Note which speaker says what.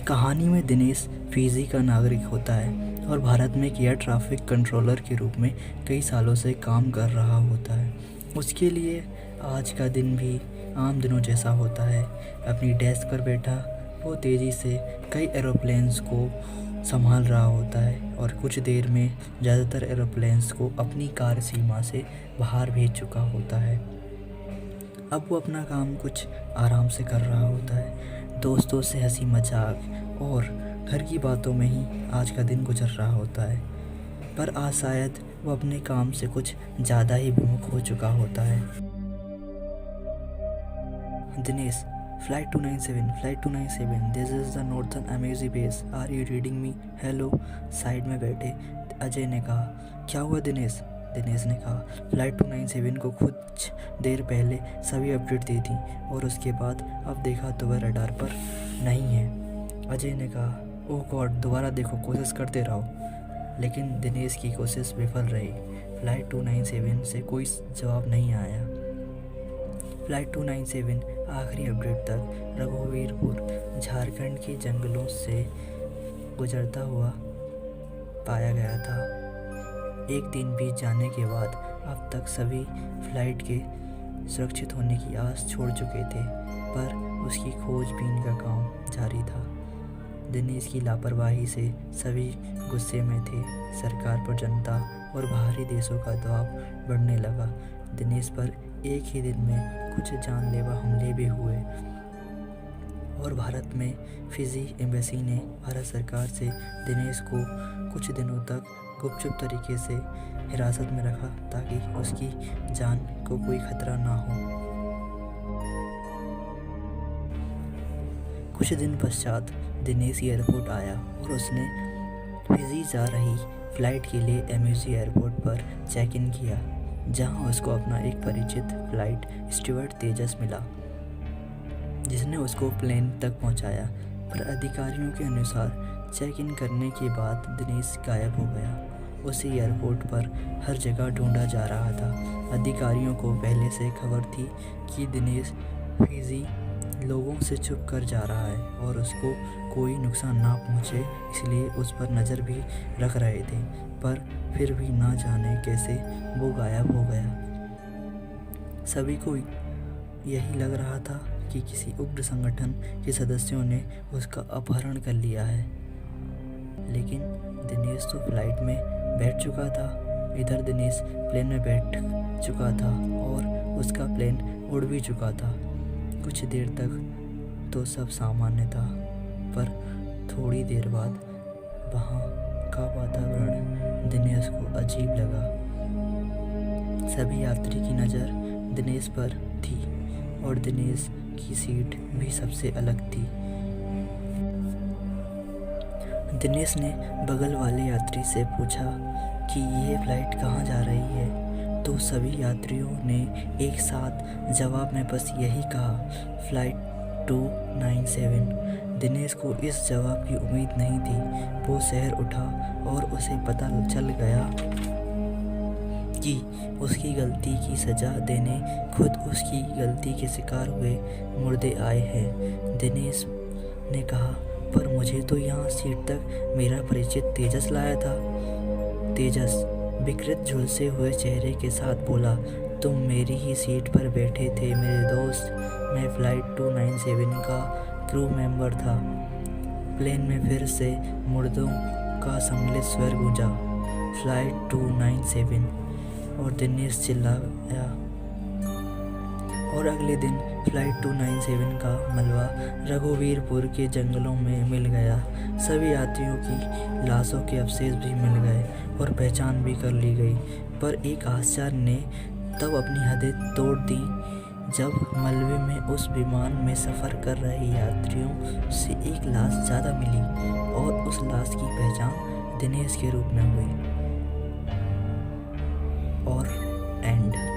Speaker 1: कहानी में दिनेश फिजी का नागरिक होता है और भारत में एक एयर ट्रैफिक कंट्रोलर के रूप में कई सालों से काम कर रहा होता है। उसके लिए आज का दिन भी आम दिनों जैसा होता है। अपनी डेस्क पर बैठा वो तेज़ी से कई एरोप्लेन्स को संभाल रहा होता है और कुछ देर में ज़्यादातर एरोप्लेन्स को अपनी कार्य सीमा से बाहर भेज चुका होता है। अब वो अपना काम कुछ आराम से कर रहा होता है। दोस्तों से हंसी मजाक और घर की बातों में ही आज का दिन गुजर रहा होता है। पर आज शायद वो अपने काम से कुछ ज़्यादा ही विमुख हो चुका होता है। Dinesh, flight 297, this is the northern MAG base, are you reading me? Hello, side में बैठे अजय ने कहा। क्या हुआ दिनेश? दिनेश ने कहा। फ्लाइट 297 को कुछ देर पहले सभी अपडेट दी थी और उसके बाद अब देखा तो वह रडार पर नहीं है। अजय ने कहा। ओह गॉड, दोबारा देखो, कोशिश करते रहो। लेकिन दिनेश की कोशिश विफल रही। फ्लाइट 297 से कोई जवाब नहीं आया। फ्लाइट 297 आखिरी अपडेट तक रघुवीरपुर झारखंड के जंगलों से गुजरता हुआ पाया गया था। एक दिन बीत जाने के बाद अब तक सभी फ्लाइट के सुरक्षित होने की आस छोड़ चुके थे, पर उसकी खोजबीन का काम जारी था। दिनेश की लापरवाही से सभी गुस्से में थे। सरकार पर जनता और बाहरी देशों का दबाव बढ़ने लगा। दिनेश पर एक ही दिन में कुछ जानलेवा हमले भी हुए और भारत में फिजी एम्बेसी ने भारत सरकार से दिनेश को कुछ दिनों तक गुपचुप तरीके से हिरासत में रखा ताकि उसकी जान को कोई खतरा ना हो। कुछ दिन पश्चात दिनेश एयरपोर्ट आया और उसने फिजी जा रही फ्लाइट के लिए एमयूजी एयरपोर्ट पर चेक इन किया, जहां उसको अपना एक परिचित फ्लाइट स्टीवर्ड तेजस मिला, जिसने उसको प्लेन तक पहुंचाया। पर अधिकारियों के अनुसार चेक इन करने के बाद दिनेश गायब हो गया। उसे एयरपोर्ट पर हर जगह ढूंढा जा रहा था। अधिकारियों को पहले से खबर थी कि दिनेश फिजी लोगों से छुप कर जा रहा है और उसको कोई नुकसान ना पहुंचे, इसलिए उस पर नज़र भी रख रहे थे। पर फिर भी ना जाने कैसे वो गायब हो गया। सभी को यही लग रहा था कि किसी उग्र संगठन के सदस्यों ने उसका अपहरण कर लिया है। लेकिन दिनेश तो फ्लाइट में बैठ चुका था। इधर दिनेश प्लेन में बैठ चुका था और उसका प्लेन उड़ भी चुका था। कुछ देर तक तो सब सामान्य था, पर थोड़ी देर बाद वहाँ का वातावरण दिनेश को अजीब लगा। सभी यात्री की नज़र दिनेश पर थी और दिनेश की सीट भी सबसे अलग थी। दिनेश ने बगल वाले यात्री से पूछा कि ये फ्लाइट कहाँ जा रही है, तो सभी यात्रियों ने एक साथ जवाब में बस यही कहा, फ्लाइट 297। दिनेश को इस जवाब की उम्मीद नहीं थी। वो शहर उठा और उसे पता चल गया कि उसकी गलती की सज़ा देने खुद उसकी गलती के शिकार हुए मुर्दे आए हैं। दिनेश ने कहा, पर मुझे तो यहाँ सीट तक मेरा परिचित तेजस लाया था। तेजस विकृत झुलसे हुए चेहरे के साथ बोला, तुम मेरी ही सीट पर बैठे थे मेरे दोस्त। मैं फ्लाइट 297 का क्रू मेंबर था। प्लेन में फिर से मुर्दों का सम्मिलित स्वर गूंजा, फ्लाइट 297, और दिनेश चिल्लाया। और अगले दिन फ्लाइट 297 का मलबा रघुवीरपुर के जंगलों में मिल गया। सभी यात्रियों की लाशों के अवशेष भी मिल गए और पहचान भी कर ली गई। पर एक आश्चर्य ने तब अपनी हदें तोड़ दी जब मलबे में उस विमान में सफ़र कर रहे यात्रियों से एक लाश ज़्यादा मिली और उस लाश की पहचान दिनेश के रूप में हुई। और एंड।